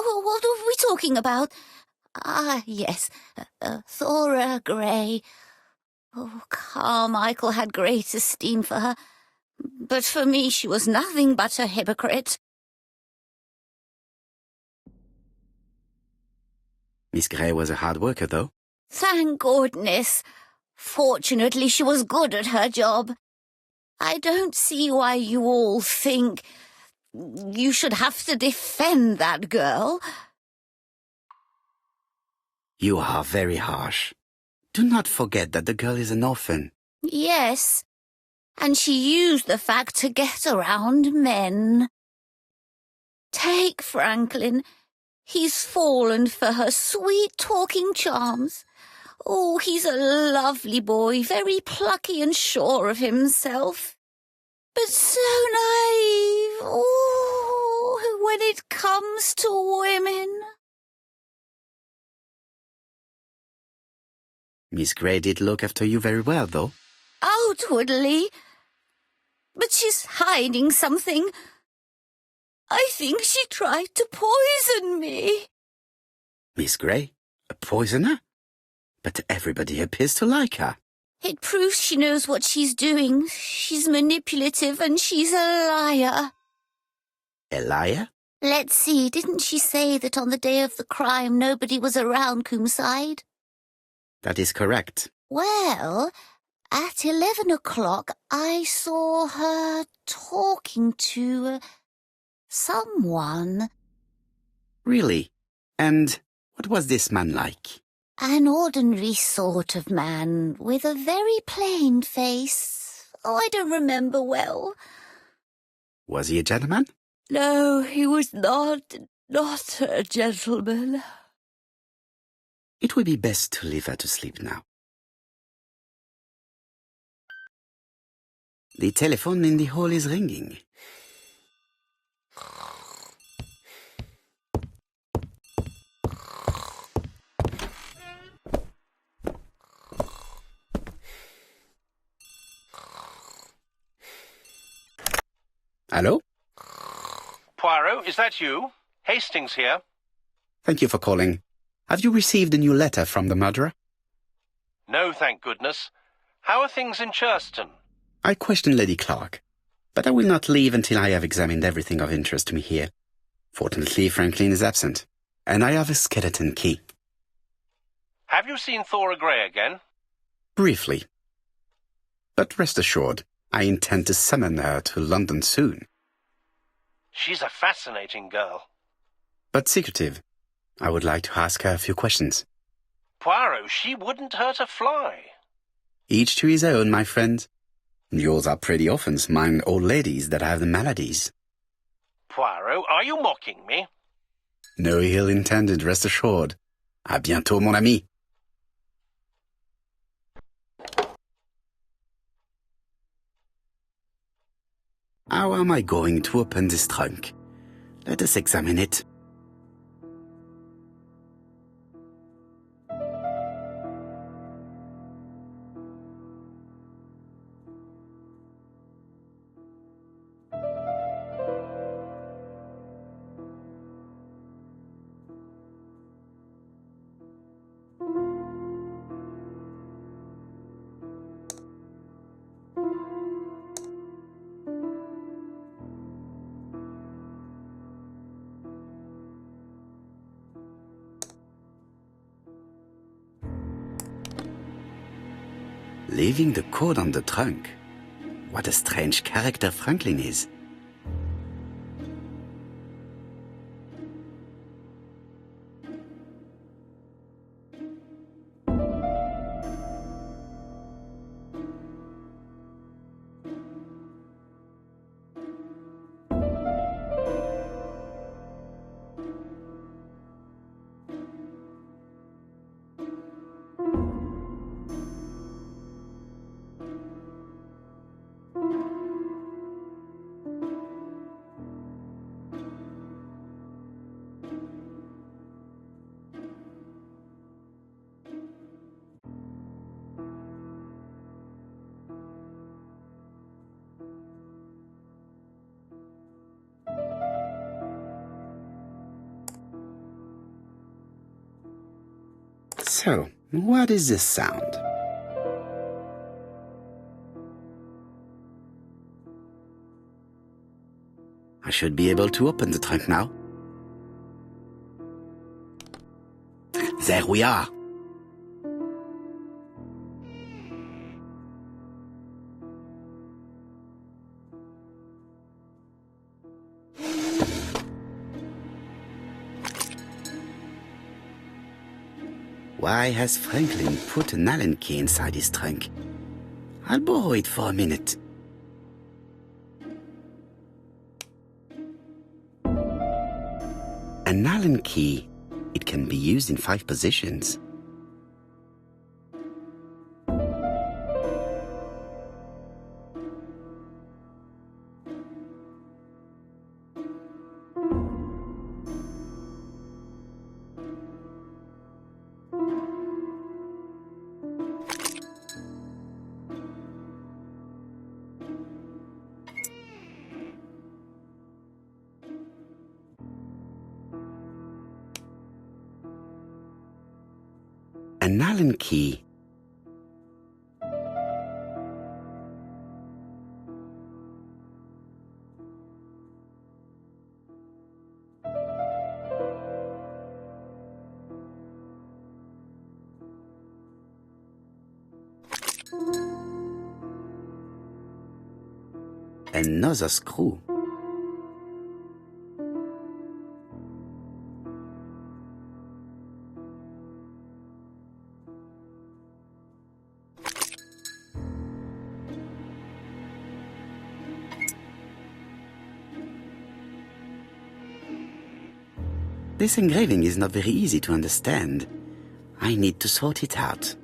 Oh, what are we talking about? Ah, yes, Thora Grey. Oh, Carmichael had great esteem for her, but for me she was nothing but a hypocrite. Miss Grey was a hard worker, though. Thank goodness. Fortunately, she was good at her job. I don't see why you all think you should have to defend that girl. You are very harsh. Do not forget that the girl is an orphan. Yes, and she used the fact to get around men. Take Franklin. He's fallen for her sweet-talking charms. Oh, he's a lovely boy, very plucky and sure of himself. But so naive, oh, when it comes to women. Miss Grey did look after you very well, though. Outwardly. But she's hiding something. I think she tried to poison me. Miss Grey? A poisoner? But everybody appears to like her. It proves she knows what she's doing. She's manipulative and she's a liar. A liar? Let's see, didn't she say that on the day of the crime nobody was around Coomside? That is correct. Well, at 11 o'clock I saw her talking to someone. Really? And what was this man like? An ordinary sort of man with a very plain face. Oh, I don't remember well. Was he a gentleman? No, he was not a gentleman. It would be best to leave her to sleep now. The telephone in the hall is ringing. Hello? Poirot, is that you? Hastings here. Thank you for calling. Have you received a new letter from the murderer? No, thank goodness. How are things in Churston? I questioned Lady Clark, but I will not leave until I have examined everything of interest to me here. Fortunately, Franklin is absent, and I have a skeleton key. Have you seen Thora Grey again? Briefly. But rest assured, I intend to summon her to London soon. She's a fascinating girl. But secretive. I would like to ask her a few questions. Poirot, she wouldn't hurt a fly. Each to his own, my friend. Yours are pretty orphans, mine old ladies that have the maladies. Poirot, are you mocking me? No ill intended, rest assured. À bientôt, mon ami. How am I going to open this trunk? Let us examine it. Leaving the code on the trunk. What a strange character Franklin is. So, what is this sound? I should be able to open the trunk now. There we are. Why has Franklin put an Allen key inside his trunk? I'll borrow it for a minute. An Allen key, it can be used in 5 positions. An Allen key. Another screw. This engraving is not very easy to understand. I need to sort it out.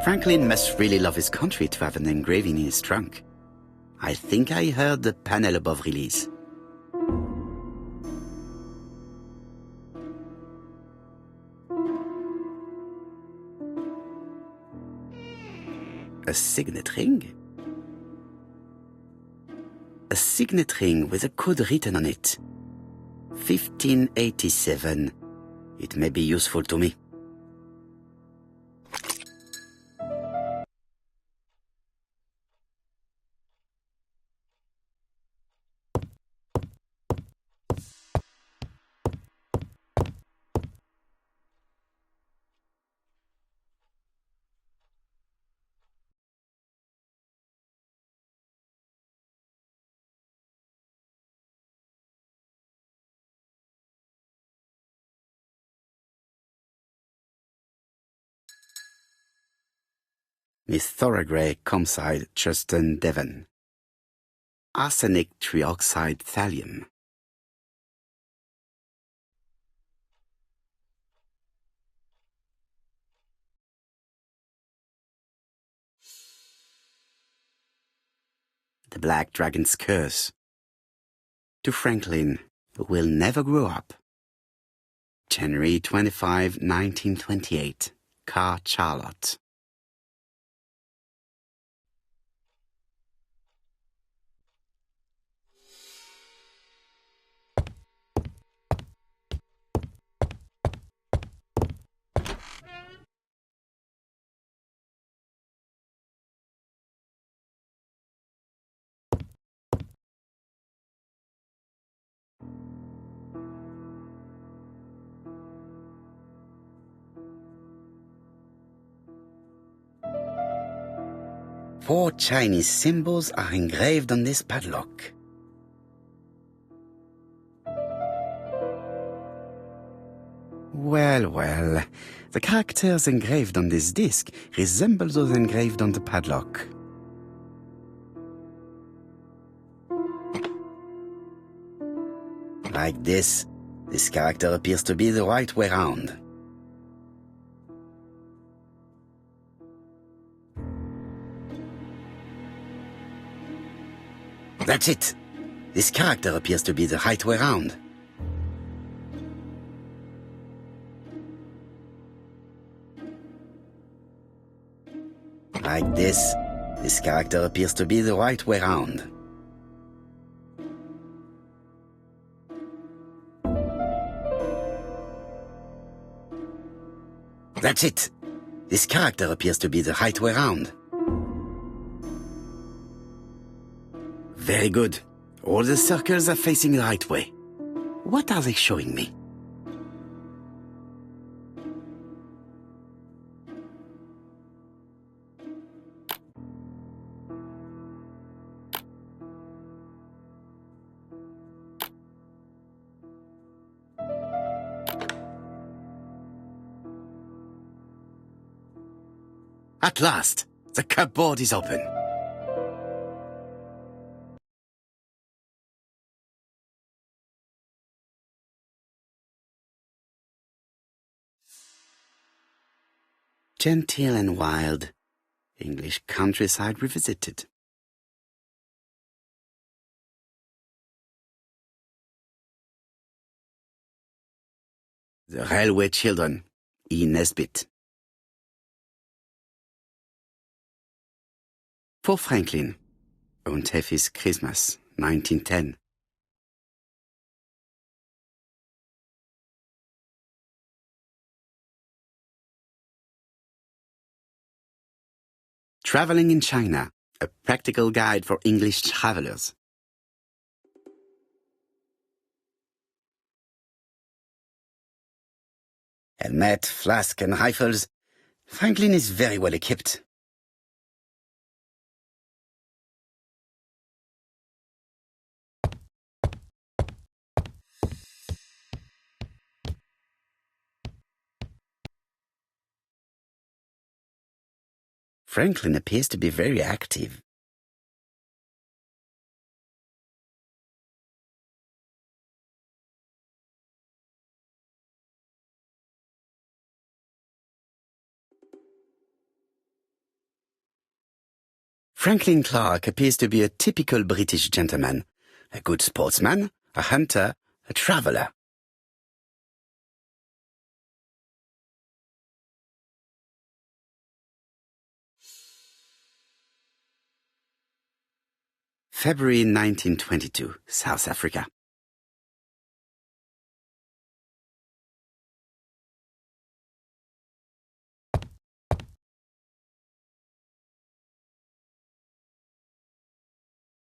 Franklin must really love his country to have an engraving in his trunk. I think I heard the panel above release. A signet ring? A signet ring with a code written on it. 1587. It may be useful to me. Miss Thorogray, Comside, Chuston, Devon. Arsenic trioxide thallium. The Black Dragon's Curse. To Franklin, who will never grow up. January 25, 1928. Car Charlotte. Four Chinese symbols are engraved on this padlock. Well, well, the characters engraved on this disc resemble those engraved on the padlock. Like this character appears to be the right way round. That's it. This character appears to be the right way round. Like this character appears to be the right way round. That's it. This character appears to be the right way round. Very good. All the circles are facing the right way. What are they showing me? At last, the cupboard is open. Genteel and wild, English countryside revisited. The Railway Children, E. Nesbit. For Franklin, Und Effie's Christmas, 1910. Traveling in China, a practical guide for English travelers. Helmet, flask, and rifles. Franklin is very well equipped. Franklin appears to be very active. Franklin Clark appears to be a typical British gentleman, a good sportsman, a hunter, a traveler. February 1922, South Africa.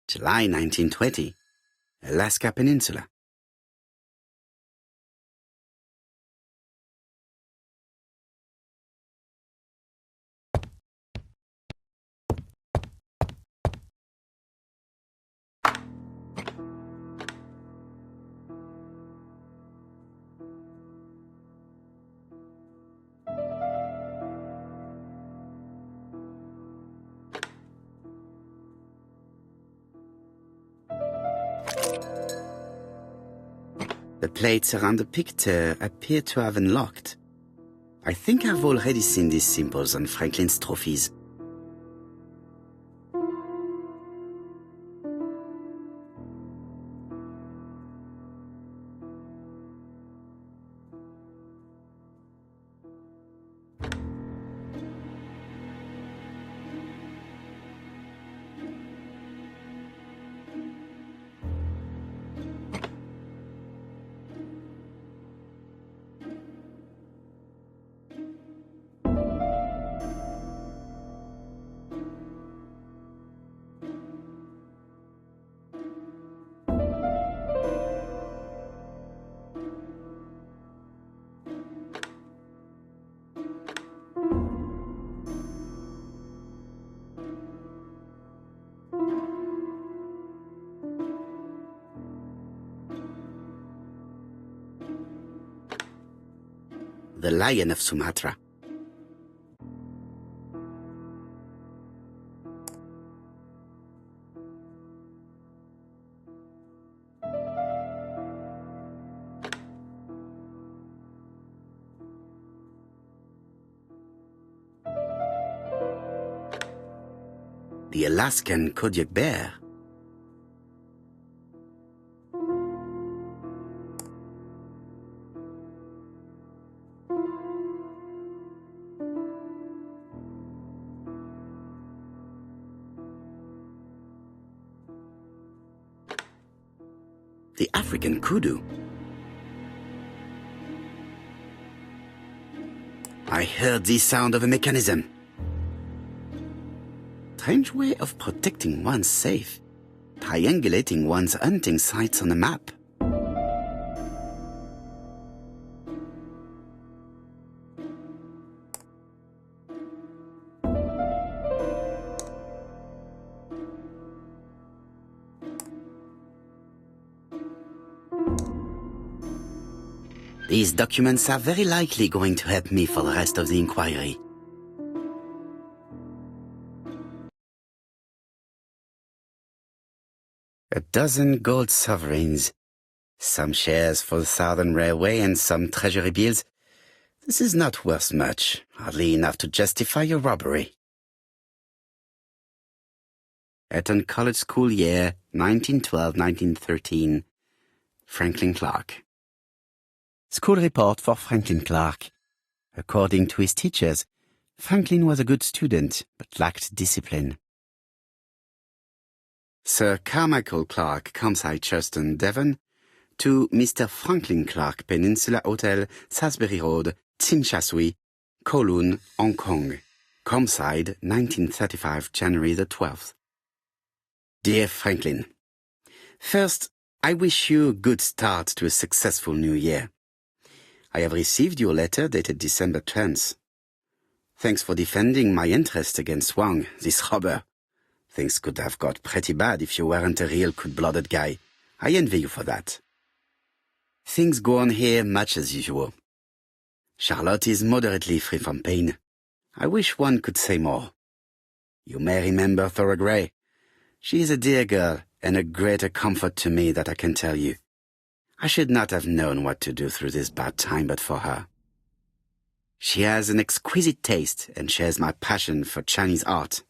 July 1920, Alaska Peninsula. The plates around the picture appear to have unlocked. I think I've already seen these symbols on Franklin's trophies. the Lion of Sumatra. The Alaskan Kodiak bear. The African kudu. I heard the sound of a mechanism. Strange way of protecting one's safe. Triangulating one's hunting sites on a map. These documents are very likely going to help me for the rest of the inquiry. A dozen gold sovereigns, some shares for the Southern Railway and some treasury bills. This is not worth much, hardly enough to justify a robbery. Eton College School year, 1912-1913. Franklin Clark. School report for Franklin Clark. According to his teachers, Franklin was a good student, but lacked discipline. Sir Carmichael Clark, Comside, Churston, Devon, to Mr. Franklin Clark, Peninsula Hotel, Salisbury Road, Tsimsha, Kowloon, Hong Kong. Comside, 1935, January the 12th. Dear Franklin, first, I wish you a good start to a successful new year. I have received your letter dated December 10th. Thanks for defending my interest against Wang, this robber. Things could have got pretty bad if you weren't a real cold-blooded guy. I envy you for that. Things go on here much as usual. Charlotte is moderately free from pain. I wish one could say more. You may remember Thora Gray. She is a dear girl and a greater comfort to me that I can tell you. I should not have known what to do through this bad time but for her. She has an exquisite taste and shares my passion for Chinese art.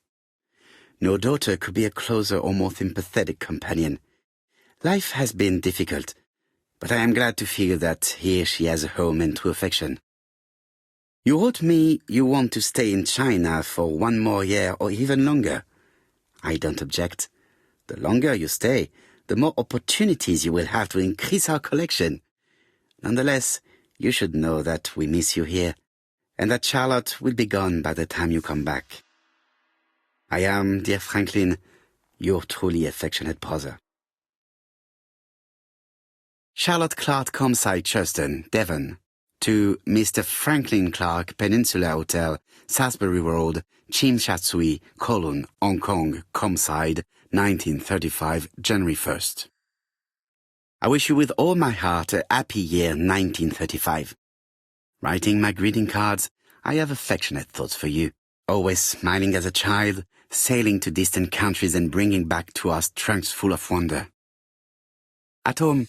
No daughter could be a closer or more sympathetic companion. Life has been difficult, but I am glad to feel that here she has a home and true affection. You wrote me you want to stay in China for one more year or even longer. I don't object. The longer you stay, the more opportunities you will have to increase our collection. Nonetheless, you should know that we miss you here, and that Charlotte will be gone by the time you come back. I am, dear Franklin, your truly affectionate brother. Charlotte Clark, Comside, Churston, Devon, to Mr. Franklin Clark, Peninsula Hotel, Salisbury Road, Tsimsha, Kowloon, Hong Kong, Comside, 1935, January 1st. I wish you with all my heart a happy year 1935. Writing my greeting cards, I have affectionate thoughts for you. Always smiling as a child, sailing to distant countries and bringing back to us trunks full of wonder. At home,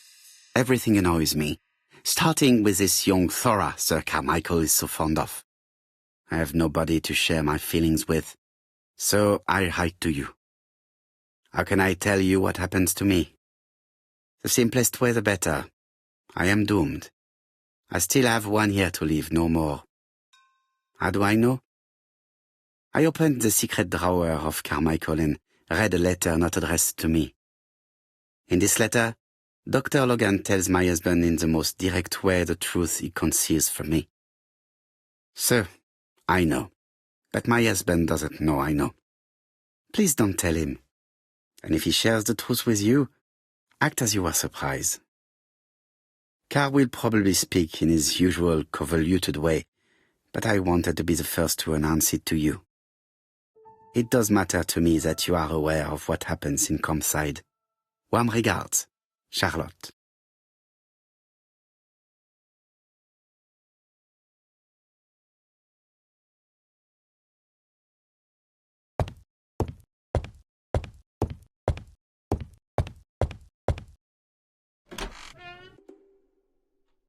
everything annoys me, starting with this young Thora Sir Carmichael is so fond of. I have nobody to share my feelings with, so I write to you. How can I tell you what happens to me? The simplest way the better. I am doomed. I still have 1 year to live, no more. How do I know? I opened the secret drawer of Carmichael and read a letter not addressed to me. In this letter, Dr. Logan tells my husband in the most direct way the truth he conceals from me. So, I know. But my husband doesn't know I know. Please don't tell him. And if he shares the truth with you, act as you are surprised. Carr will probably speak in his usual convoluted way, but I wanted to be the first to announce it to you. It does matter to me that you are aware of what happens in Comside. Warm regards, Charlotte.